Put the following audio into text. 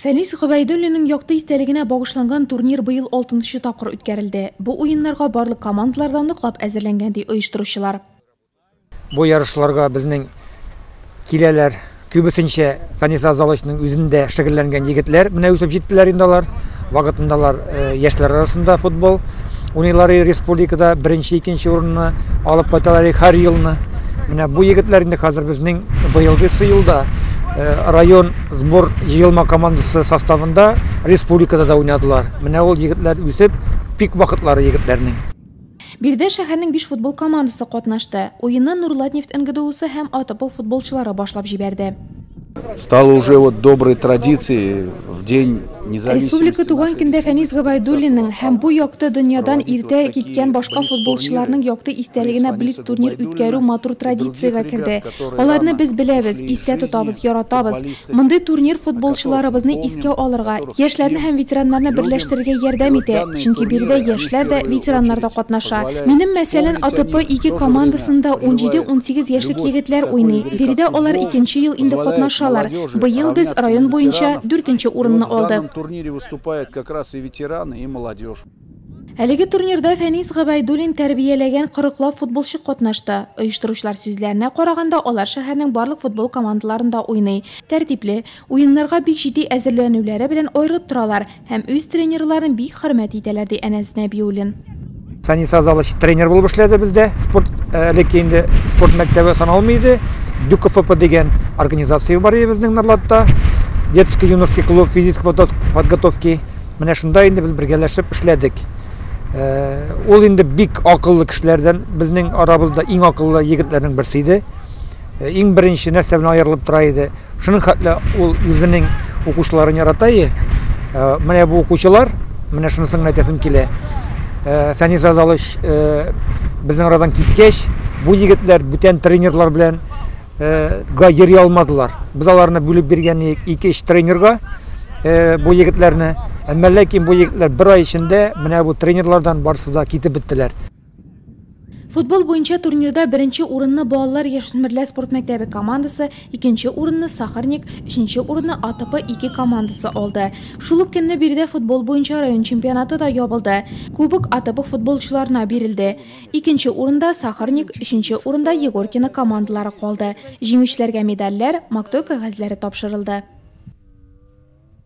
Фәнис Гобәйдуллинның якты истәлегенә багышланган турнир быел 6-нчы тапкыр үткәрелде. Бу уеннарга барлык командалардан ныклап әзерләнгән ди оештыручылар. Бу ярышларга безнең киләләр күбесенчә Фәнис Азалычның үзендә шөгыльләнгән егетләр менә үсеп җиттеләр инде алар. Вакытындалар яшьләр арасында футбол уйныйлары республикада 1-2 урынны алып кайталар һәр елны. Менә бу егетләр инде хәзер безнең быелгы елда район сбор җыелма командасы составында республикада да уйнадылар. Менә ул егетләр үсеп пик вакытлары егетләрнең. Бирдә шәһәрнең 5 футбол командасы катнашты. Уенны Нурлатнефть НГДУсы һәм АТП футболчылары башлап җибәрде. Стало уже доброй традицией в день независимости. Республика туган көндә Фәнис Гобәйдуллинның һәм бу якты дөньядан иртә киткән башка футболчыларның якты истәлегенә блиц турнир үткәрү матур традициягә керде. Аларны без беләбез, истә тотабыз, яратабыз. Мондый турнир футболчыларыбызны искә алырга, яшьләрне һәм ветераннарны берләштерергә ярдәм итә. Чөнки биредә яшьләр дә, ветераннар да катнаша. Минем мәсәлән АТП 2 командасында 17-18 яшьлек егетләр уйный. Биредә алар 2нче ел инде катнаша. Быел без район буенча 4-нче урынны алдык. Әлеге турнирда Фәнис Гобәйдуллин тәрбияләгән 40лап футболчы катнашты. Оештыручылар сүзләренә караганда, алар шәһәрнең барлык футбол командаларында уйный. Тәртипле, уеннарга бик җитди әзерләнүләре белән аерылып торалар һәм үз тренерларын бик хөрмәт итәләр ди Әнәс Нәбиуллин. Фәнис Азалыч тренер булып эшләде бездә. Спорт мәктәбе саналмый. ДЮКФП деген организация бар безнең Нурлатта. Детский юношеский клуб физической подготовки. Менә шунда инде без бергәләшеп эшләдек. Ул инде бик акыллы кешеләрдән, безнең арабызда иң акыллы егетләрнең берсе иде. Иң беренче нәрсә белән аерылып тора иде. Шуның хәтле ул үзенең укучыларын ярата иде. Менә бу укучылар, менә шунысын әйтәсем килә. Фәнис Азалыч безнең арадан киткәч, бу егетләр бүтән тренерлар белән йөри алмадылар. Без аларны бүлеп биргән 2-3 тренерга бу егетләрне, әмма ләкин бу егетләр бер ай эчендә менә бу тренерлардан барсы да китеп беттеләр. Футбол буенча турнирда 1нче урынны балалар яшүсмерләр спорт мәктәбе командасы, 2нче урынны Сахарник, 3нче урынны АТП 2 командасы алды. Шул ук көнне биредә футбол буенча район чемпионаты да ябылды. Кубок АТП футболчыларына бирелде. 2нче урында Сахарник, 3нче урында Егоркина командалары калды. Җиңүчеләргә медальләр, мактау кәгазьләре тапшырылды.